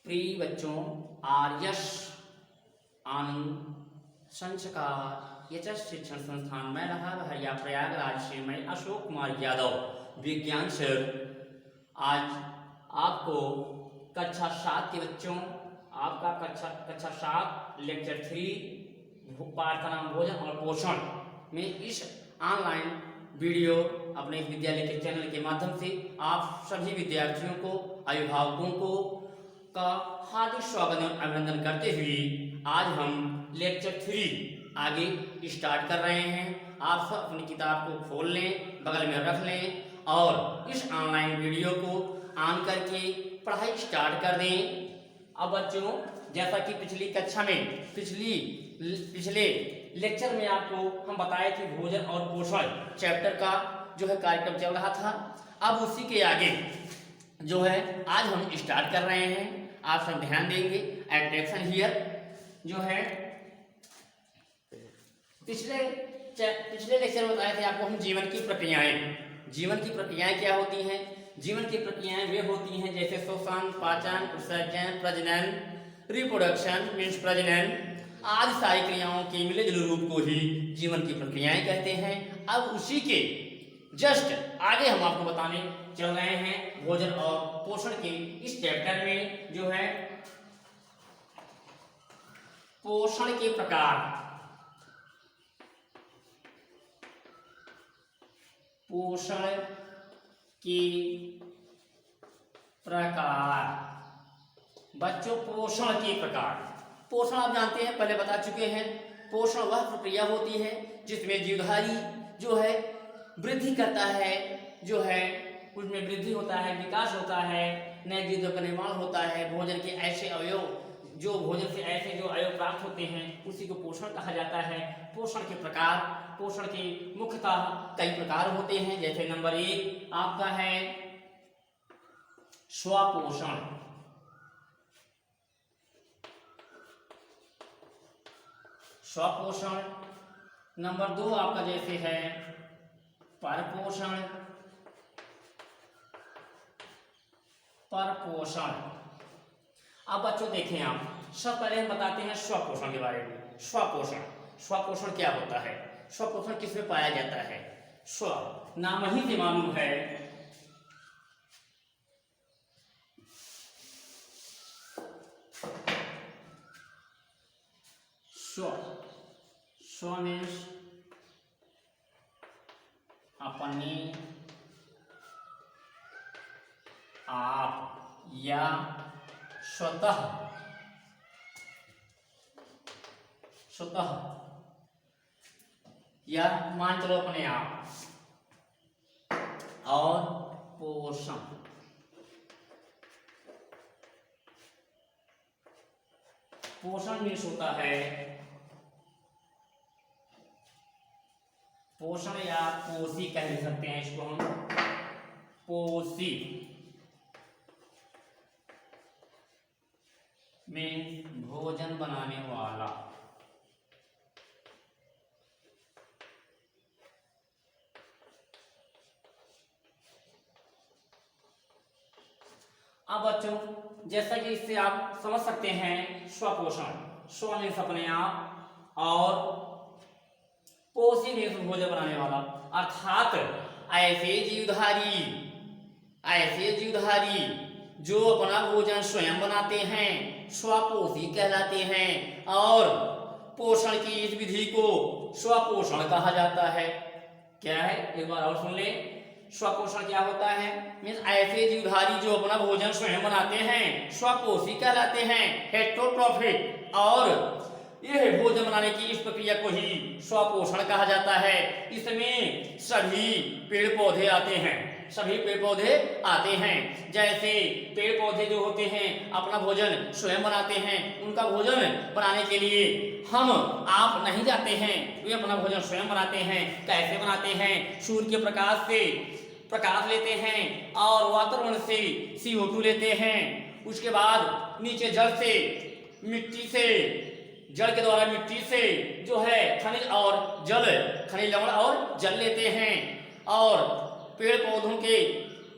प्रिय बच्चों, आर्यश आनंद संस्कार यचस शिक्षण संस्थान में रहा बहरिया प्रयागराज से मैं अशोक कुमार यादव विज्ञान सर आज आपको कक्षा 7 के बच्चों आपका कक्षा 7 लेक्चर 3 पाठ का नाम भोजन और पोषण में इस ऑनलाइन वीडियो अपने विद्यालय के चैनल के माध्यम से आप सभी विद्यार्थियों को अभिभावकों को का हार्दिक स्वागत और अभिनंदन करते हुए आज हम लेक्चर 3 आगे स्टार्ट कर रहे हैं। आप सब अपनी किताब को खोल लें, बगल में रख लें और इस ऑनलाइन वीडियो को ऑन करके पढ़ाई स्टार्ट कर दें। अब बच्चों, जैसा कि पिछली कक्षा में पिछले लेक्चर में आपको हम बताए कि भोजन और पोषण चैप्टर का जो है कार्यक्रम चल रहा था। अब उसी के आगे जो है आज हम स्टार्ट कर रहे हैं। आप सब ध्यान देंगे। अट्रैक्शन हियर जो है पिछले लेक्चर में बताए थे आपको हम जीवन की प्रक्रियाएं क्या होती हैं। जीवन की प्रक्रियाएं वे होती हैं जैसे श्वसन, पाचन, उत्सर्जन, प्रजनन, रिप्रोडक्शन मीन्स प्रजनन आदि सारी क्रियाओं के मिले जुले रूप को ही जीवन की प्रक्रियाएं कहते हैं। अब उसी के जस्ट आगे हम आपको बताने चल रहे हैं भोजन और पोषण के इस चैप्टर में जो है पोषण के प्रकार। पोषण के प्रकार बच्चों, पोषण के प्रकार। पोषण आप जानते हैं, पहले बता चुके हैं। पोषण वह प्रक्रिया होती है जिसमें जीवधारी जो है वृद्धि करता है, जो है उसमें वृद्धि होता है, विकास होता है, नए जीवों का निर्माण होता है। भोजन के ऐसे अवयव जो भोजन से ऐसे जो अवयव प्राप्त होते हैं उसी को पोषण कहा जाता है। पोषण के प्रकार, पोषण के मुख्यतः कई प्रकार होते हैं। जैसे नंबर 1 आपका है स्वपोषण। स्वपोषण। नंबर 2 आपका जैसे है परपोषण। अब बच्चों देखें, आप सब पहले हम बताते हैं स्वपोषण के बारे में। स्वपोषण क्या होता है? स्वपोषण किसमें पाया जाता है? स्व नाम ही से मालूम है स्व मीन्स अपने आप या स्वतः या मान चलो अपने आप। और पोषण मीन्स होता है पोषण या पोषी कह सकते हैं इसको हम। पोषी मीन्स भोजन बनाने वाला। अब बच्चों, जैसा कि इससे आप समझ सकते हैं स्वपोषण, स्व मीन्स अपने आप और पोषी मीन्स भोजन बनाने वाला। अर्थात ऐसे जीवधारी जो अपना भोजन स्वयं बनाते हैं स्वपोषी कहलाते हैं। और पोषण की इस विधि को स्वपोषण कहा जाता है। क्या है, एक बार और सुन ले। स्वपोषण क्या होता है? मीन्स ऐसे जीवधारी जो अपना भोजन स्वयं बनाते हैं स्वपोषी कहलाते हैं, हेटेरोट्रॉफिक। और यह भोजन बनाने की इस प्रक्रिया को ही स्वपोषण कहा जाता है। इसमें सभी पेड़ पौधे आते हैं। जैसे पेड़ पौधे जो होते हैं अपना भोजन स्वयं बनाते हैं, उनका भोजन बनाने के लिए आप नहीं जाते हैं, वे अपना भोजन स्वयं बनाते हैं। कैसे बनाते हैं? सूर्य के प्रकाश से प्रकाश लेते हैं और वातावरण से CO2 लेते हैं। उसके बाद नीचे जल के द्वारा मिट्टी से जो है खनिज लवण और जल लेते हैं। और पेड़ पौधों के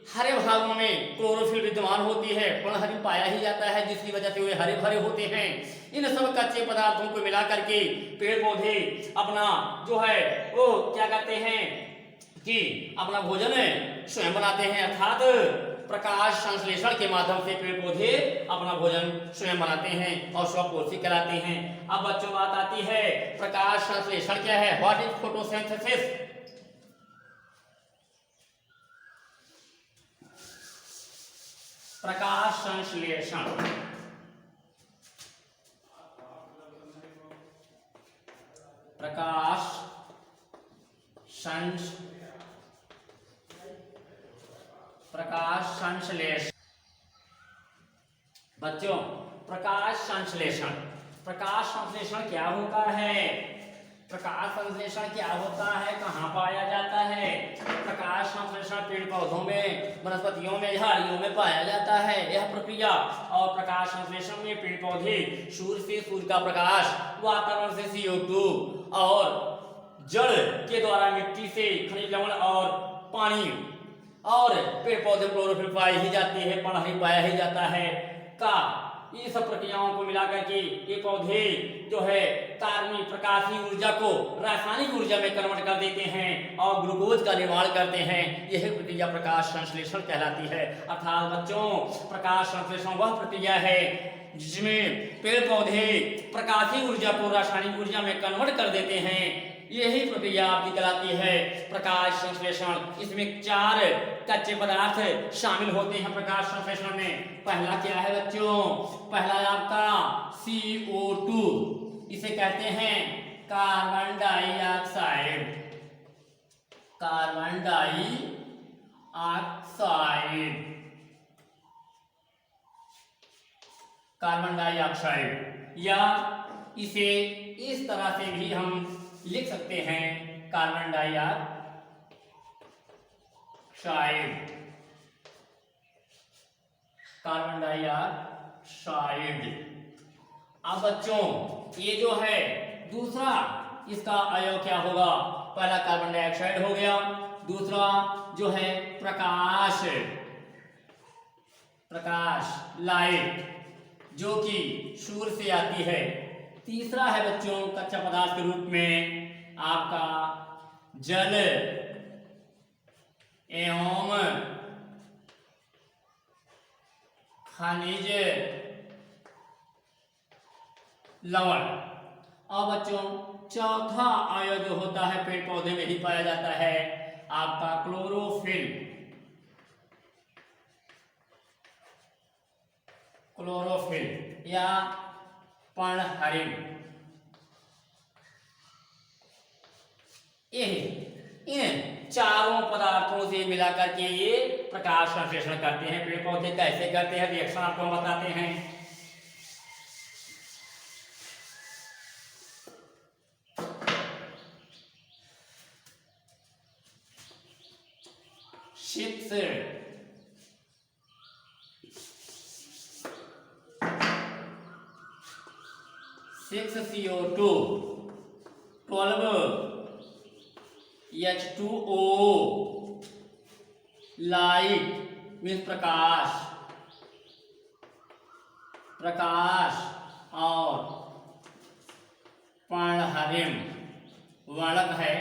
हरे भागों में क्लोरोफिल विद्यमान होती है, पर्णहरिम पाया ही जाता है, जिसकी वजह से वे हरे भरे होते हैं। इन सब कच्चे पदार्थों को मिला करके पेड़ पौधे अपना जो है वो क्या करते हैं कि अपना भोजन स्वयं बनाते हैं, अर्थात प्रकाश संश्लेषण के माध्यम से पेड़ पौधे अपना भोजन स्वयं बनाते हैं और स्वपोषी कराते हैं। अब बच्चों बात आती है प्रकाश संश्लेषण क्या है, व्हाट इज फोटोसिंथेसिस। प्रकाश संश्लेषण प्रकाश संश्लेषण बच्चों, प्रकाश संश्लेषण क्या होता है, प्रकाश संश्लेषण क्या होता है, कहाँ पाया जाता है। प्रकाश संश्लेषण पेड़ पौधों में, वनस्पतियों में, झाड़ियों में पाया जाता है यह प्रक्रिया। और प्रकाश संश्लेषण में पेड़ पौधे सूर्य का प्रकाश, वातावरण से CO2 और जड़ के द्वारा मिट्टी से खनिज लवण और पानी, और पेड़ पौधे क्लोरोफिल पाई ही जाती है, पर्णहरिम पाया ही जाता है का ये सब प्रक्रियाओं को मिलाकर के ये पौधे जो है कार्बनिक प्रकाशीय ऊर्जा को रासायनिक ऊर्जा में कन्वर्ट कर देते हैं और ग्लूकोज का निर्माण करते हैं। यह प्रक्रिया प्रकाश संश्लेषण कहलाती है। अर्थात बच्चों, प्रकाश संश्लेषण वह प्रक्रिया है जिसमें पेड़ पौधे प्रकाशीय ऊर्जा को रासायनिक ऊर्जा में कन्वर्ट कर देते हैं। यही प्रक्रिया आपकी कहलाती है प्रकाश संश्लेषण। इसमें 4 कच्चे पदार्थ शामिल होते हैं प्रकाश संश्लेषण में। पहला क्या है बच्चों, पहला आपका CO2, इसे कहते हैं कार्बन डाइऑक्साइड। कार्बन डाइऑक्साइड, या इसे इस तरह से भी हम लिख सकते हैं कार्बन डाइऑक्साइड। अब बच्चों ये जो है दूसरा इसका अवयव क्या होगा, पहला कार्बन डाइऑक्साइड हो गया, दूसरा जो है प्रकाश लाइट जो कि सूर्य से आती है। तीसरा है बच्चों कच्चा पदार्थ के रूप में आपका जल एवं खनिज लवण। और बच्चों चौथा अवयव जो होता है पेड़ पौधे में ही पाया जाता है आपका क्लोरोफिल या पर्णहरिम। इन चारों पदार्थों से मिलाकर के ये प्रकाश संश्लेषण करते हैं। पेड़ पौधे कैसे करते हैं रिएक्शन आपको हम बताते हैं। Six CO2 12 H2O light means प्रकाश और पर्णहरिम वर्णक है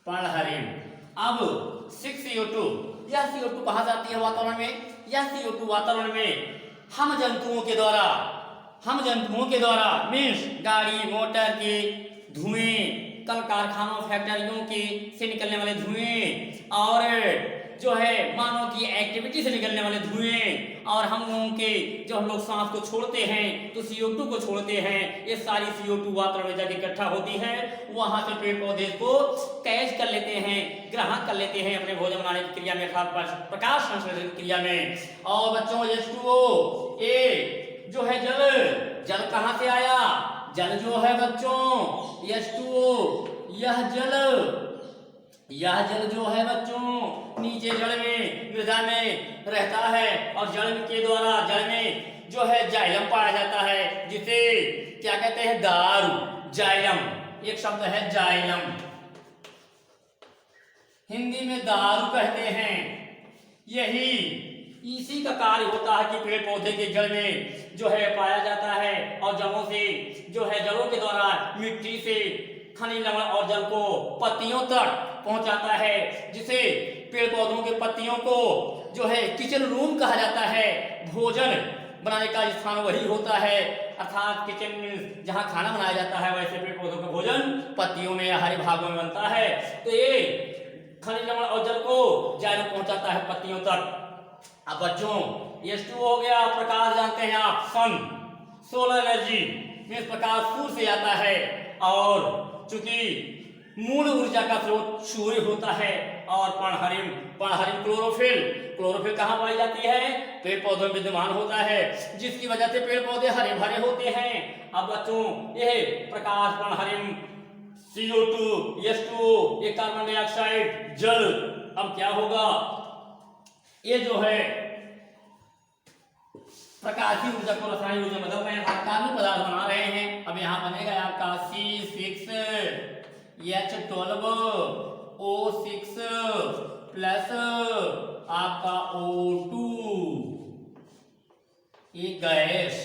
पर्णहरिम। अब 6CO2 यह CO2 कहाँ जाती है वातावरण में, यह CO2 वातावरण में हम जंतुओं के द्वारा मीन्स गाड़ी मोटर के धुएं, कल कारखानों फैक्ट्रियों के से निकलने वाले धुएं और जो है मानव की एक्टिविटी से निकलने वाले धुएं, और हम लोगों के जो हम लोग सांस को छोड़ते हैं तो CO2 को छोड़ते हैं। ये सारी CO2 वातावरण में जाके इकट्ठा होती है, वहां से पेड़ पौधे को कैच कर लेते हैं, ग्रहण कर लेते हैं अपने भोजन बनाने की क्रिया में, अर्थात प्रकाश संश्लेषण की क्रिया में। और बच्चों H2O ये जो है जल कहाँ से आया, जल जो है बच्चों H2O यह जल जो है बच्चों नीचे जड़ में मृदा में रहता है, और जल के द्वारा जल में जो है जाइलम पाया जाता है, जिसे क्या कहते हैं दारू, जाइलम एक शब्द है जाइलम, हिंदी में दारू कहते हैं। यही इसी का कार्य होता है कि पेड़ पौधे के जड़ में जो है पाया जाता है और जड़ों से जो है जड़ों के द्वारा मिट्टी से खनिज लवण और जल को पत्तियों तक पहुंचाता है, जिसे पेड़ पौधों के पत्तियों को जो है किचन रूम कहा जाता है। भोजन बनाने का स्थान वही होता है, अर्थात किचन में जहाँ खाना बनाया जाता है, वैसे पेड़ पौधों का भोजन पत्तियों में या हरे भागों में बनता है। तो ये खनिज लवण और जल को जड़ में पहुंचाता है पत्तियों तक। अब बच्चों H2O हो गया, प्रकाश जानते हैं आप, सन, सोलर एनर्जी में प्रकाश सूर्य से आता है और चूंकि मूल ऊर्जा का स्रोत सूर्य होता है। और पर्णहरिम क्लोरोफिल कहाँ पाई जाती है? पेड़ पौधों में विद्यमान होता है, जिसकी वजह से पेड़ पौधे हरे भरे होते हैं। अब बच्चों यह प्रकाश, पर्णहरिम, CO2, H2O, ये कार्बन डाइऑक्साइड, जल, अब क्या होगा? ये जो है प्रकाशीय ऊर्जा को रासायनिक ऊर्जा बदल रहे हैं, कार्बनिक पदार्थ बना रहे हैं। अब यहाँ बनेगा आपका C6H12O6 प्लस आपका O2, ये गैस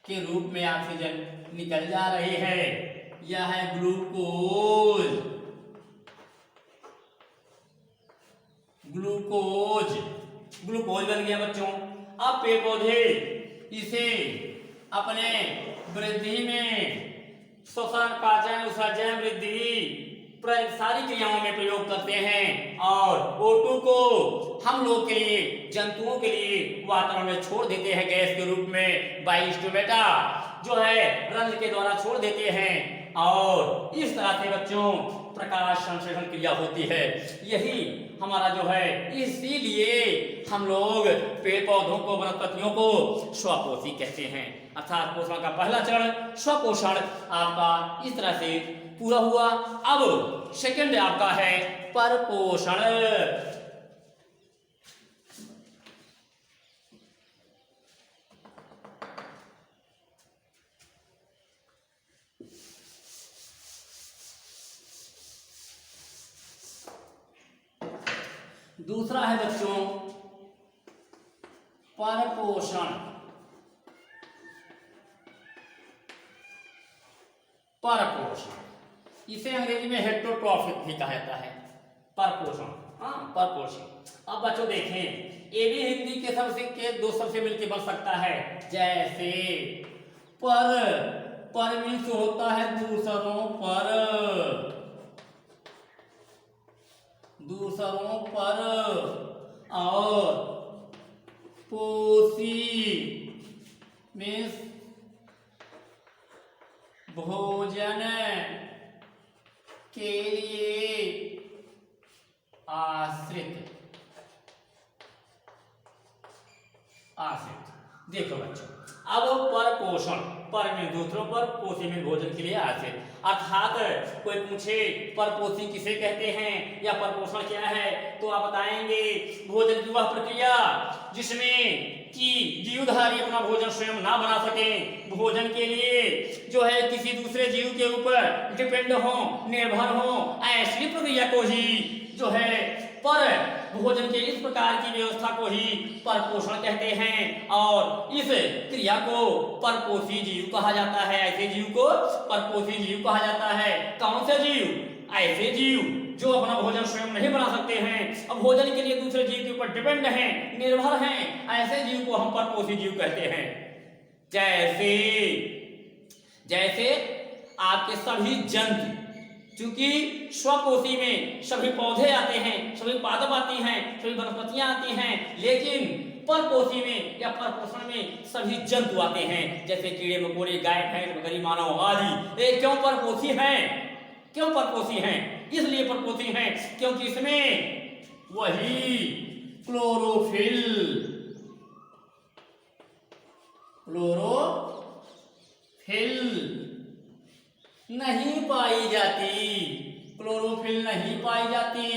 के रूप में ऑक्सीजन निकल जा रही है। यह है ग्लूकोज बन गया बच्चों। अब पेड़ पौधे इसे अपने वृद्धि में, श्वसन, पाचन, उत्सर्जन, वृद्धि, सारी क्रियाओं में प्रयोग करते हैं। और O2 को हम लोग के लिए, जंतुओं के लिए वातावरण में छोड़ देते हैं गैस के रूप में, बायोस्टोमेटा जो है रंध्र के द्वारा छोड़ देते हैं। और इस तरह से बच्चों प्रकाश संश्लेषण क्रिया होती है। यही हमारा जो है, इसीलिए हम लोग पेड़ पौधों को, वनस्पतियों को स्वपोषी कहते हैं। अर्थात पोषण का पहला चरण स्वपोषण आपका इस तरह से पूरा हुआ। अब सेकंड आपका है परपोषण। दूसरा है बच्चों परपोषण। इसे अंग्रेजी में हेटेरोट्रॉफिक भी कहा जाता है, परपोषण। परपोषण। अब बच्चों देखें, ये भी हिंदी के शब्द के दो शब्द से मिलकर बन सकता है। जैसे पर मीन्स होता है दूसरों पर, और पोषी मीन्स भोजन के लिए आश्रित। देखो बच्चों, अब परपोषण, पर में दूसरों पर, पोषी में भोजन के लिए आश्रित। अर्थात कोई पूछे परपोषी किसे कहते हैं या परपोषण क्या है, तो आप बताएंगे भोजन की वह प्रक्रिया जिसमें कि जीवधारी अपना भोजन स्वयं ना बना सके, भोजन के लिए जो है किसी दूसरे जीव के ऊपर डिपेंड हो, निर्भर हो, ऐसी प्रक्रिया को ही जो है पर भोजन के इस प्रकार की व्यवस्था को ही परपोषण कहते हैं। और इस क्रिया को परपोषी जीव कहा जाता है। ऐसे जीव को परपोषी जीव कहा जाता है। कौन से जीव? ऐसे जीव जो अपना भोजन स्वयं नहीं बना सकते हैं, अब भोजन के लिए दूसरे जीव के ऊपर डिपेंड हैं, निर्भर हैं, ऐसे जीव को हम परपोषी जीव कहते हैं। जैसे आपके सभी जंतु, चूंकि स्वपोषी में सभी पौधे आते हैं, सभी पादप आती हैं, सभी वनस्पतियां आती हैं, लेकिन परपोषी में या परपोषण में सभी जंतु आते हैं, जैसे कीड़े मकोड़े, गाय भैंस, बकरी, मानव आदि। ये क्यों परपोषी हैं? इसलिए परपोषी हैं क्योंकि इसमें वही क्लोरोफिल नहीं पाई जाती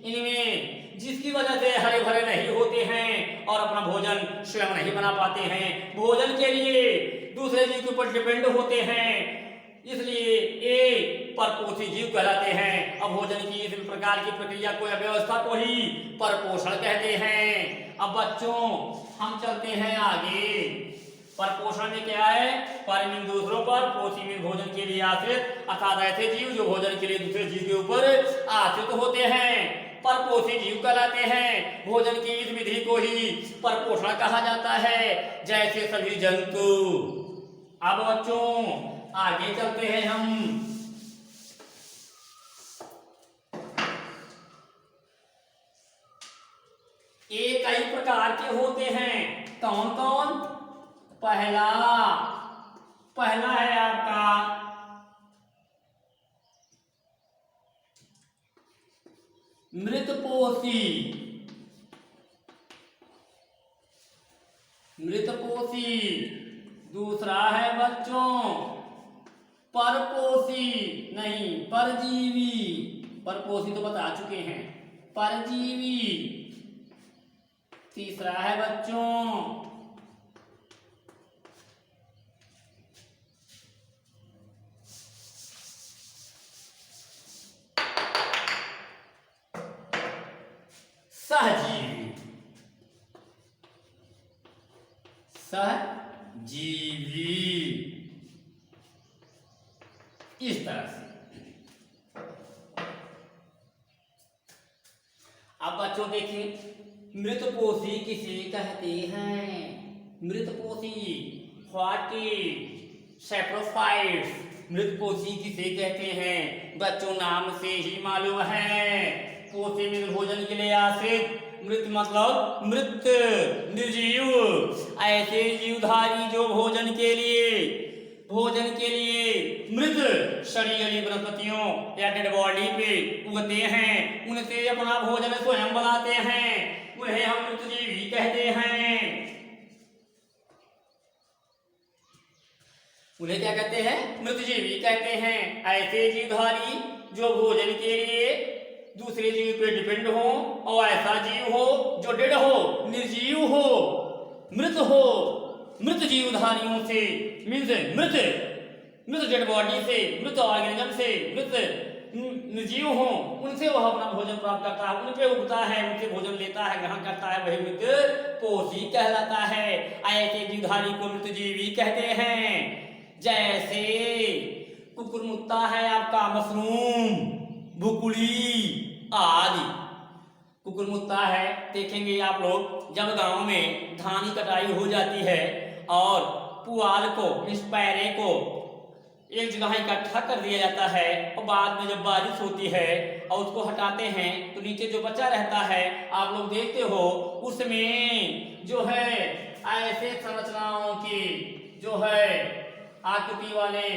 इनमें, जिसकी वजह से हरे भरे नहीं होते हैं और अपना भोजन स्वयं नहीं बना पाते हैं, भोजन के लिए दूसरे जीव के ऊपर डिपेंड होते हैं। इसलिए ये परपोषी जीव कहलाते हैं। अब भोजन की इस प्रकार की प्रक्रिया को या व्यवस्था को ही परपोषण कहते हैं। अब बच्चों हम चलते हैं आगे। परपोषण में क्या है? पर मीन दूसरों पर, पोषी मीन भोजन के लिए आश्रित, अर्थात ऐसे जीव जो भोजन के लिए दूसरे जीव के ऊपर आश्रित होते हैं, परपोषी जीव कहलाते हैं। भोजन की इस विधि को ही परपोषण कहा जाता है, जैसे सभी जंतु। अब बच्चों आगे चलते हैं हम। ये कई प्रकार के होते हैं। कौन कौन? पहला है आपका मृतपोषी। दूसरा है बच्चों परपोषी, नहीं परजीवी। परपोषी तो बता चुके हैं, परजीवी। तीसरा है बच्चों सहजीवी। इस तरह से। अब बच्चों देखिए, मृतपोषी किसे कहते हैं? मृतपोषी व्हाट इज सैप्रोफाइट्स। मृतपोषी किसे कहते हैं? बच्चों नाम से ही मालूम है, पोषी में भोजन के लिए आश्रित, मृत मतलब मृत, निर्जीव, ऐसे जीवधारी जो भोजन के लिए मृत शरीर वनस्पतियों या डेड बॉडी पे उगते हैं, उनसे अपना भोजन स्वयं बनाते हैं, उन्हें हम मृतजीवी कहते हैं। उन्हें क्या कहते हैं? मृतजीवी कहते हैं। ऐसे जीवधारी जो भोजन के लिए दूसरे जीव पे डिपेंड हो, और ऐसा जीव हो जो डेड हो, निर्जीव हो, मृत हो, मृत जीवधारियों से मीन्स मृत डेड बॉडी से, मृत ऑर्गेनिज्म से, मृत निर्जीव हो, उनसे वह अपना भोजन प्राप्त करता है, उन पे उगता है, उनसे भोजन लेता है, ग्रहण करता है, वही मृत पोषी कहलाता है। ऐसे जीवधारी को मृतजीवी कहते हैं। जैसे कुकुरमुत्ता है आपका, मशरूम, भुकुड़ी आदि। कुकुरमुत्ता है, देखेंगे आप लोग, जब गांव में धान की कटाई हो जाती है और पुआल को, इस पैरे को एक जगह इकट्ठा कर दिया जाता है, और बाद में जब बारिश होती है और उसको हटाते हैं तो नीचे जो बचा रहता है, आप लोग देखते हो, उसमें जो है ऐसे संरचनाओं की जो है आकृति वाले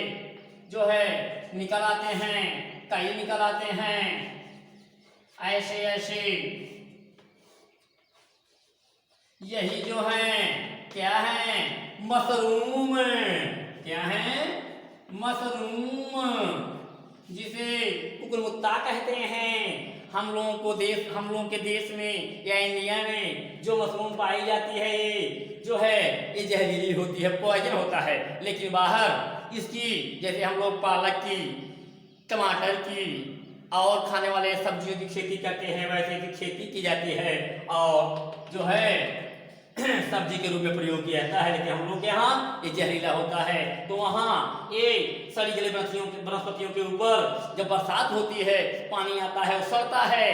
जो है निकल आते हैं, कई निकल आते हैं, ऐसे यही जो है क्या है? मशरूम। क्या है? मशरूम, जिसे कुकुरमुत्ता कहते हैं। हम लोगों के देश में या इंडिया में जो मशरूम पाई जाती है, ये जो है ये जहरीली होती है, पॉइजन होता है। लेकिन बाहर इसकी, जैसे हम लोग पालक की, टमाटर की और खाने वाले सब्जियों की खेती करते हैं, वैसे की खेती की जाती है और जो है सब्जी के रूप में प्रयोग किया जाता है। लेकिन हम लोग के यहाँ ये जहरीला होता है। तो वहाँ ये सड़ी गली वनस्पतियों के ऊपर जब बरसात होती है, पानी आता है, सड़ता है,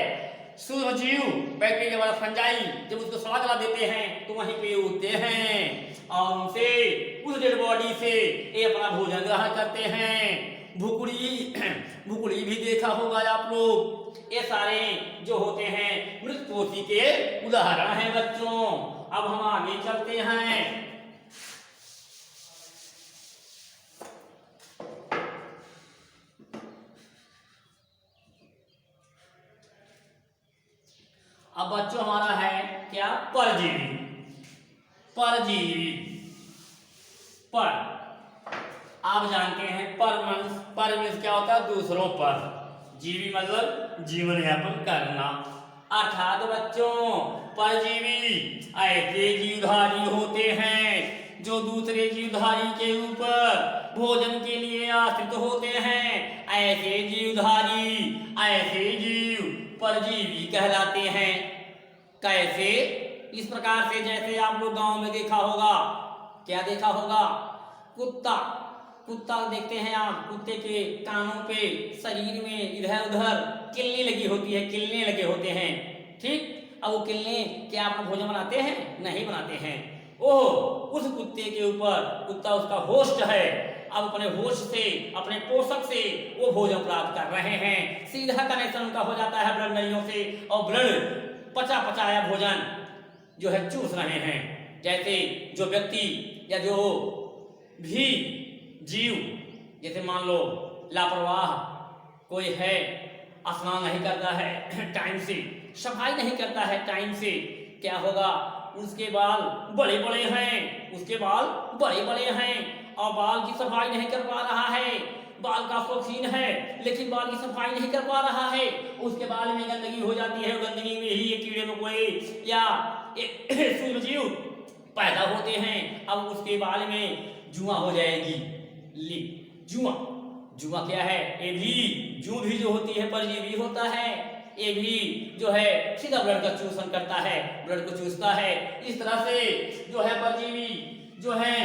सूक्ष्मजीव बैक्टीरिया वाला फंजाई जब उसको सड़ा गला देते हैं तो वहीं पे उगते हैं और उनसे, उस डेड बॉडी से ये अपना भोजन ग्रहण करते हैं। भुकुड़ी भी देखा होगा आप लोग। ये सारे जो होते हैं मृतपोषी के उदाहरण हैं बच्चों। अब हम आगे चलते हैं। अब बच्चों हमारा है क्या? परजीवी। पर आप जानते हैं पर मीन्स क्या होता है? दूसरों पर। जीवी मतलब जीवन यापन करना। अर्थात बच्चों परजीवी ऐसे जीवधारी होते हैं जो दूसरे जीवधारी के ऊपर भोजन के लिए आश्रित होते हैं। ऐसे जीव परजीवी कहलाते हैं। कैसे? इस प्रकार से जैसे आप लोग गांव में देखा होगा, क्या देखा होगा, कुत्ता देखते हैं आप, कुत्ते के कानों पे, शरीर में इधर उधर किलनी लगी होती है, किलने लगे होते हैं, ठीक। अब वो किलने क्या आप भोजन बनाते हैं? नहीं बनाते हैं। ओह, उस कुत्ते के ऊपर, कुत्ता उसका होस्ट है, अब अपने होस्ट से, अपने पोषक से वो भोजन प्राप्त कर रहे हैं। सीधा कनेक्शन उनका हो जाता है ब्लड नलियों से, और ब्लड पचाया भोजन जो है चूस रहे हैं। जैसे जो व्यक्ति या जो भी जीव, जैसे मान लो लापरवाह कोई है, स्नान नहीं करता है टाइम से, सफाई नहीं करता है टाइम से, क्या होगा, उसके बाल बड़े बड़े हैं, और बाल की सफाई नहीं कर पा रहा है, बाल का शौकीन है लेकिन बाल की सफाई नहीं कर पा रहा है, उसके बाल में गंदगी हो जाती है, गंदगी में ही ये कीड़े मकोड़े या सूक्ष्मजीव पैदा होते हैं। अब उसके बाल में जुआ हो जाएगी। जुआ क्या है? ये भी जू भी जो होती है परजीवी होता है, ये भी जो है सीधा ब्लड का चूषण करता है, ब्लड को चूसता है। इस तरह से जो है परजीवी जो है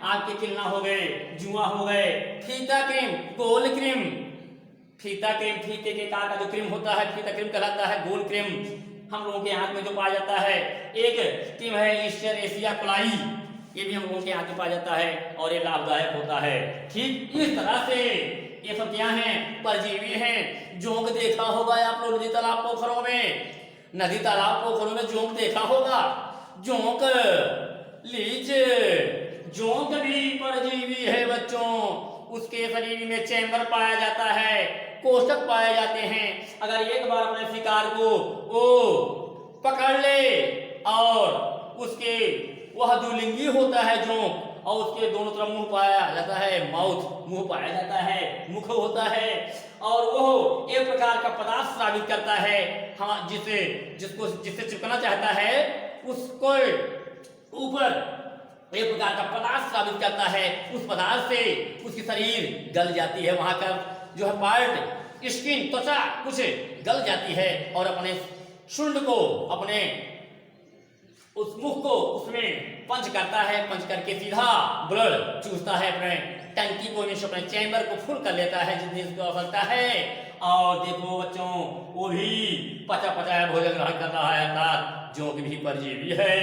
आपके किलना हो गए, जुआ हो गए, फीता क्रीम, गोल क्रीम, फीते के कार का जो क्रीम होता है फीता क्रीम कहलाता है, गोल क्रीम हम लोगों के हाथ में जो पाया जाता है। एक क्रीम है ईस्टरेसिया कोलाई, ये भी हम लोगों के हाथ में पाया जाता है और ये लाभदायक होता है, ठीक। इस तरह से ये सब क्या है? परजीवी हैं। जोंक देखा होगा आप लोग नदी तालाब पोखरों में जोंक देखा होगा। जोंक, लीच, जोंक भी परजीवी है बच्चों। उसके शरीर में चैम्बर पाया जाता है, कोष्ठक पाए जाते हैं। अगर एक बार अपने शिकार को वो पकड़ ले और उसके वह द्विलिंगी होता है जोंक, और उसके दोनों तरफ मुंह पाया जाता है, मुंह पाया जाता है, मुख होता है, और वो एक प्रकार का पदार्थ स्रावित करता है। हाँ, जिससे चिपकना चाहता है उसको ऊपर एक प्रकार का पदार्थ स्रावित करता है, उस पदार्थ से उसकी शरीर गल जाती है, वहां का जो है पार्ट, स्किन, त्वचा कुछ गल जाती है, और अपने शुंड को, अपने उस मुख को उसमें पंच करता है, पंच करके सीधा ब्लड चूसता है, अपने टंकी को, अपने चैम्बर को फुल कर लेता है जितनी उसको आवश्यकता है। और देखो बच्चों, वो भी पचाया भोजन ग्रहण कर रहा है, अर्थात जोंक भी परजीवी है।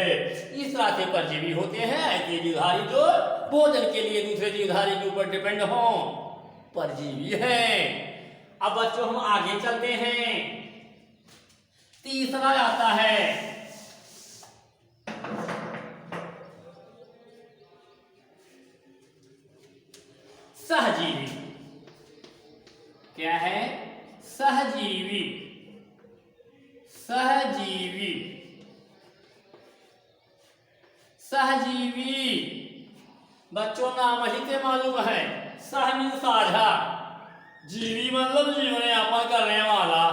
इस तरह से परजीवी होते हैं ऐसे जीवधारी जो भोजन के लिए दूसरे जीवधारी के ऊपर डिपेंड हो, परजीवी है। अब बच्चों हम आगे चलते हैं। तीसरा आता है सहजीवी। क्या है? सहजीवी। बच्चों नाम ही से मालूम है, सह मीन साझा, जीवी मतलब जीवन यापन करने वाला,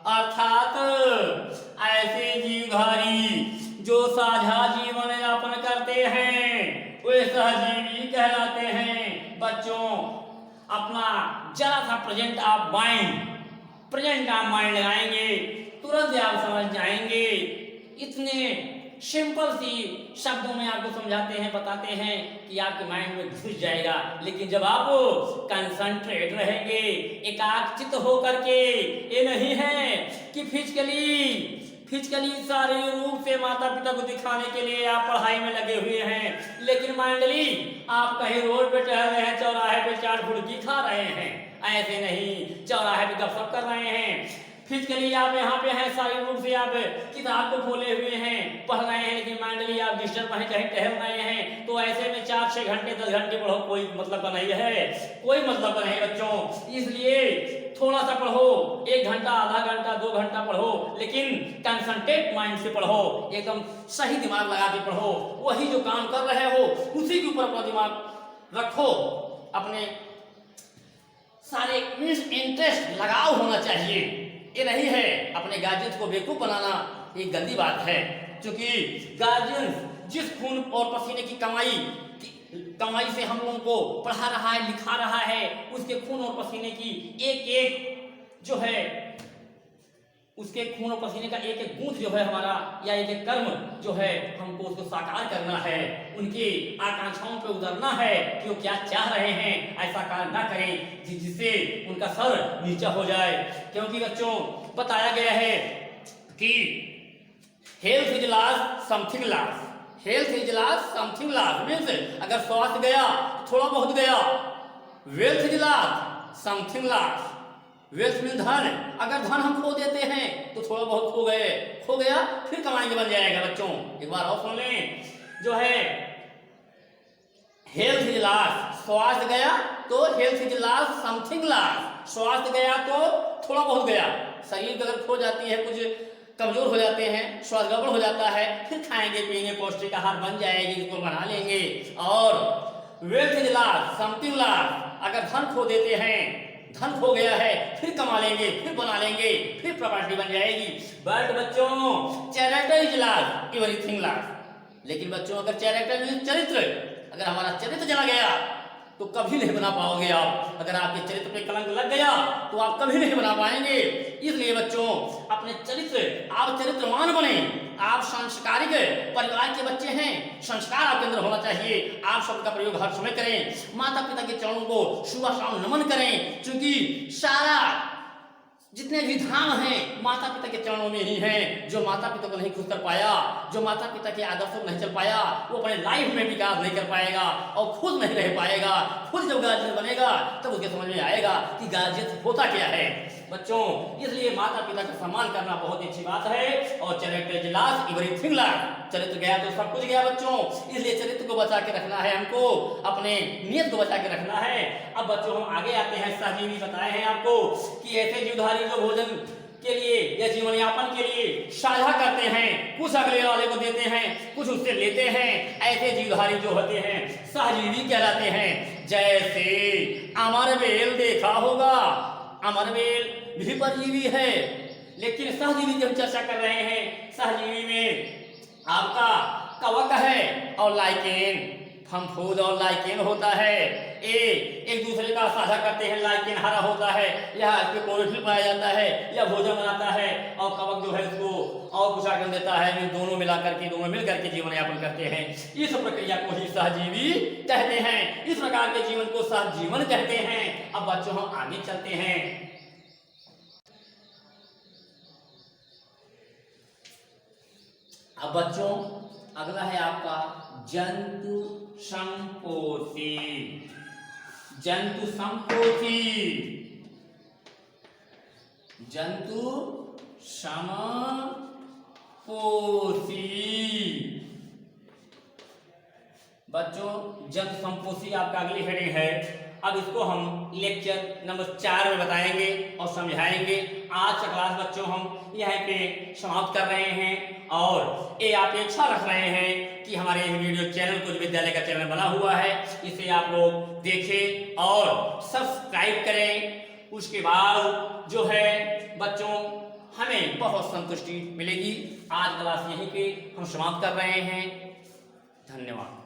अर्थात ऐसे जीवधारी जो साझा जीवन यापन करते हैं वे सहजीवी कहलाते हैं। बच्चों अपना जरा सा प्रेजेंट ऑफ माइंड लगाएंगे, तुरंत आप समझ जाएंगे। इतने सिंपल सी शब्दों में आपको समझाते हैं, बताते हैं कि आपके माइंड में घुस जाएगा। लेकिन जब आप कंसंट्रेट रहेंगे, एकाग्रचित होकर के, ये नहीं है कि फिजिकली शारीरिक रूप से माता पिता को दिखाने के लिए आप पढ़ाई में लगे हुए हैं, लेकिन माइंडली आप कहीं रोड पे टहल रहे हैं, चौराहे पे चाट फुल्की खा रहे हैं, ऐसे नहीं, चौराहे पे गपशप कर रहे हैं। फिजिकली आप यहाँ पे हैं, शारीरिक रूप से आप किताब को खोले हुए हैं, पढ़ रहे हैं, लेकिन माइंडली आप डिस्टर्ब हैं, कहीं टहल रहे हैं। तो ऐसे में 4-6 घंटे 10 घंटे पढ़ो, कोई मतलब का नहीं है, कोई मतलब का नहीं बच्चों। इसलिए थोड़ा सा पढ़ो, 1 घंटा, आधा घंटा, 2 घंटा पढ़ो, लेकिन कंसंट्रेट माइंड से पढ़ो, एकदम सही दिमाग लगा के पढ़ो। वही जो काम कर रहे हो उसी के ऊपर अपना दिमाग रखो, अपने सारे इंटरेस्ट लगाव होना चाहिए। ये नहीं है अपने गार्जियन को बेवकूफ बनाना, ये गंदी बात है। क्योंकि गार्जियन जिस खून और पसीने की कमाई कमाई से हम लोगों को पढ़ा रहा है, लिखा रहा है, उसके खून और पसीने की एक एक जो है, उसके खून और पसीने का एक एक बूंद जो है हमारा, या एक एक कर्म जो है, हमको उसको साकार करना है, उनकी आकांक्षाओं पे उतरना है कि वो क्या चाह रहे हैं, ऐसा कार्य ना करें जिससे उनका सर नीचा हो जाए। क्योंकि बच्चों बताया गया है कि health is last something last, health is last something last means अगर स्वास्थ्य गया थोड़ा बहुत गया, wealth is last something last, wealth mean धन, अगर धन हम खो देते हैं तो थोड़ा बहुत खो गए, खो गया फिर कमाएंगे बन जाएगा। बच्चों एक बार और सुन लें, जो है हेल्थ इज लास्ट, स्वास्थ्य गया तो health is last something last, स्वास्थ्य गया तो थोड़ा बहुत गया, शरीर अगर खो जाती है, कुछ कमजोर हो जाते हैं, स्वास्थ्य गड़बड़ हो जाता है, फिर खाएंगे पिएंगे, पौष्टिक आहार बन जाएगी, इसको बना लेंगे। और wealth is last something last, अगर धन खो देते हैं, धन खो गया है, फिर कमा लेंगे, फिर बना लेंगे, फिर प्रॉपर्टी बन जाएगी। बट बच्चों character is last everything last, लेकिन बच्चों अगर कैरेक्टर मीन चरित्र, अगर हमारा चरित्र चला गया तो कभी नहीं बना पाओगे आप, अगर आपके चरित्र पे कलंक लग गया तो आप कभी नहीं बना पाएंगे। इसलिए बच्चों अपने चरित्र, आप चरित्रवान बने, आप संस्कारिक परिवार के बच्चे हैं, संस्कार आपके अंदर होना चाहिए, आप शब्द का प्रयोग हर समय करें, माता पिता के चरणों को सुबह शाम नमन करें, क्योंकि सारा जितने भी धाम हैं माता पिता के चरणों में ही हैं। जो माता पिता को नहीं खुश कर पाया, जो माता पिता के आदर्शों में नहीं चल पाया, वो अपने लाइफ में विकास नहीं कर पाएगा और खुद नहीं रह पाएगा। खुद जब गार्जियन बनेगा तब उसके समझ में आएगा कि गार्जियन होता क्या है। बच्चों इसलिए माता पिता का सम्मान करना बहुत अच्छी बात है। और चरित्र इज लास्ट एवरीथिंग लास्ट, चरित्र गया तो सब कुछ गया बच्चों, इसलिए चरित्र को बचा के रखना है, हमको अपने नियत को बचा के रखना है। अब बच्चों हम आगे आते हैं, सहजीवी बताए हैं आपको कि ऐसे जीवधारी जो भोजन के लिए या जीवन यापन के लिए साझा करते हैं, कुछ अगले वाले को देते हैं, कुछ उससे लेते हैं, ऐसे जीवधारी जो होते हैं सहजीवी कहलाते हैं। जैसे अमरवेल देखा होगा, अमरवेल भी परजीवी है, लेकिन सहजीवी की हम चर्चा कर रहे हैं। सहजीवी में आपका कवक है और लाइकेन, फंफूद और लाइकेन होता है, ए एक दूसरे का साझा करते हैं। लाइकेन हरा होता है, यह इसमें क्लोरोफिल पाया जाता है, यह भोजन बनाता है, और कवक जो है उसको और कुछ आकर देता है। इन दोनों मिलाकर के, दोनों मिलकर के जीवन यापन करते हैं। इस प्रक्रिया को ही सहजीवी कहते हैं, इस प्रकार के जीवन को सहजीवन कहते हैं। अब बच्चों हम आगे चलते हैं। अब बच्चों अगला है आपका जंतु संपोषी, जंतु संपोषी, जंतु समपोषी। बच्चों जंतु संपोषी आपका अगली हेडिंग है। अब इसको हम लेक्चर नंबर 4 में बताएंगे और समझाएंगे। आज का क्लास बच्चों हम यहाँ पे समाप्त कर रहे हैं, और ये आप इच्छा रख रहे हैं कि हमारे वीडियो चैनल कुछ विद्यालय का चैनल बना हुआ है, इसे आप लोग देखें और सब्सक्राइब करें। उसके बाद जो है बच्चों हमें बहुत संतुष्टि मिलेगी। आज क्लास यहीं पे हम समाप्त कर रहे हैं। धन्यवाद।